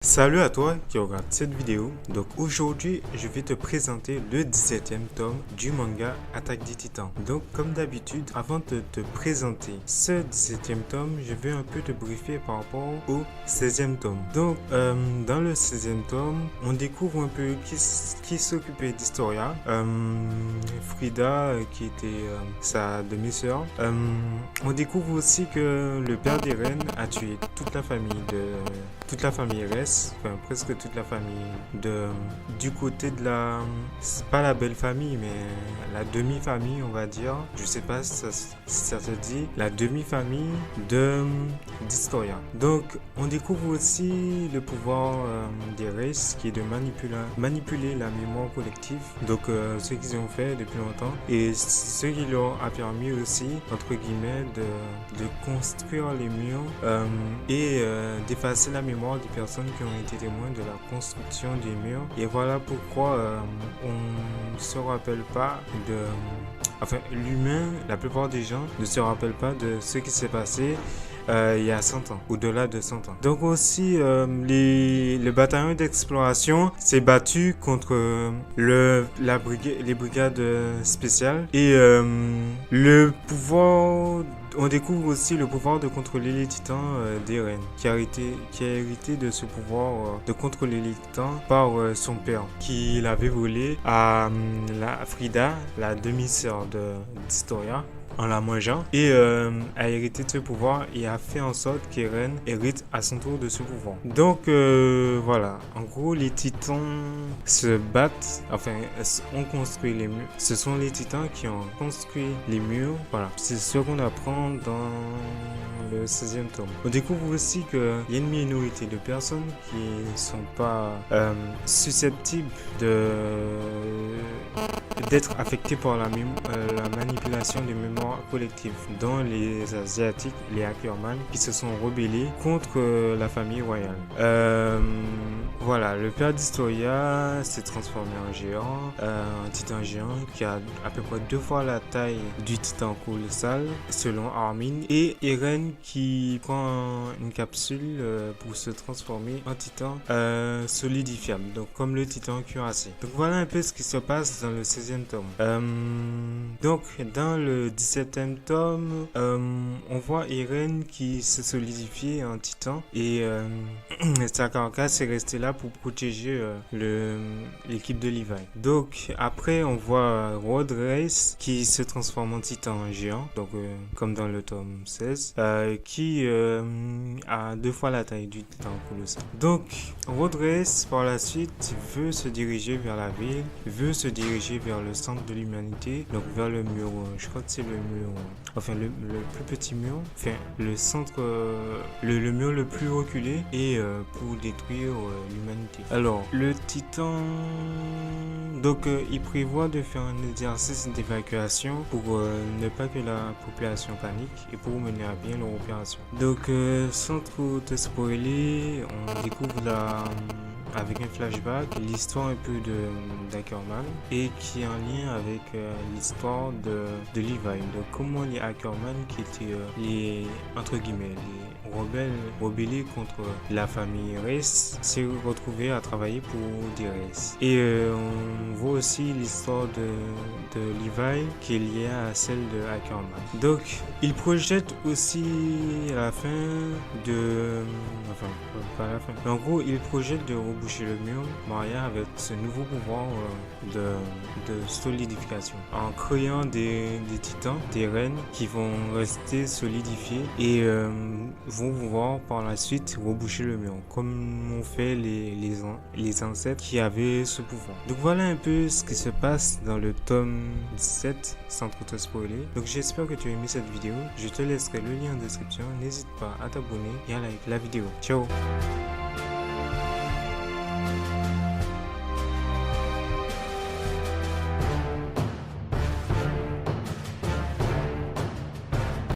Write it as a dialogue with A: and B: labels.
A: Salut à toi qui regarde cette vidéo. Donc aujourd'hui, je vais te présenter le 17e tome du manga Attaque des Titans. Donc comme d'habitude, avant de te présenter ce 17e tome, je vais un peu te briefer par rapport au 16e tome. Donc dans le 16e tome, on découvre un peu qui s'occupait d'Historia, Frida qui était sa demi-sœur. On découvre aussi que le père d'Eren a tué toute la famille RS, enfin presque toute la famille du côté de la, c'est pas la belle famille mais la demi-famille on va dire, je sais pas si ça se dit, la demi-famille d'Historia. Donc on découvre aussi le pouvoir d'Eris qui est de manipuler la mémoire collective, donc ce qu'ils ont fait depuis longtemps et ce qui leur a permis aussi entre guillemets de construire les murs et d'effacer la mémoire des personnes qui ont été témoins de la construction des murs. Et voilà pourquoi on ne se rappelle pas de... Enfin, l'humain, la plupart des gens ne se rappellent pas de ce qui s'est passé il y a 100 ans, au-delà de 100 ans. Donc aussi, le bataillon d'exploration s'est battu contre les brigades spéciales et le pouvoir... On découvre aussi le pouvoir de contrôler les titans d'Eren, qui a hérité de ce pouvoir de contrôler les titans par son père, qui l'avait volé à Frida, la demi-sœur d'Historia, en la mangeant, et a hérité de ce pouvoir et a fait en sorte qu'Eren hérite à son tour de ce pouvoir. Donc voilà, en gros les titans se battent, enfin ont construit les murs. Ce sont les titans qui ont construit les murs. Voilà, c'est ce qu'on apprend dans le 16e tome. On découvre aussi qu'il y a une minorité de personnes qui ne sont pas susceptibles d'être affectés par la manipulation des mémoires collectives, dont les Asiatiques, les Ackerman, qui se sont rebellés contre la famille royale. Voilà, le père d'Historia s'est transformé en géant, un titan géant qui a à peu près 2 fois la taille du titan colossal, selon Armin, et Eren qui prend une capsule pour se transformer en titan solidifiable, donc comme le titan cuirassé. Donc voilà un peu ce qui se passe dans le 16e tome. Donc dans le 17e tome, on voit Eren qui se solidifie en titan et sa carcasse est restée là pour protéger l'équipe de Levi. Donc après on voit Road Race qui se transforme en titan géant, donc comme dans le tome 16, qui a 2 fois la taille du titan colossal. Donc Road Race par la suite veut se diriger vers la ville, veut se diriger vers le centre de l'humanité, donc vers le mur, je crois que c'est le mur, enfin le plus petit mur, enfin le centre, le mur le plus reculé, et pour détruire l'humanité. Alors le titan, donc il prévoit de faire un exercice d'évacuation pour ne pas que la population panique et pour mener à bien leur opération. Donc sans trop te spoiler, on découvre avec un flashback l'histoire un peu d'Ackerman et qui est en lien avec l'histoire de Levi. Donc comment les Ackerman qui étaient les entre guillemets les rebellés contre la famille Race s'est retrouvés à travailler pour des Race. Et on voit aussi l'histoire de Levi qui est liée à celle de Ackerman. Donc il projette aussi à la fin enfin pas à la fin, mais en gros il projette de reboucher le mur Maria avec ce nouveau pouvoir de solidification en créant des titans, des reines qui vont rester solidifiés et vont pouvoir par la suite reboucher le mur comme ont fait les ancêtres qui avaient ce pouvoir. Donc voilà un peu ce qui se passe dans le tome 17 sans trop te spoiler. Donc j'espère que tu as aimé cette vidéo. Je te laisserai le lien en description. N'hésite pas à t'abonner et à liker la vidéo. Ciao.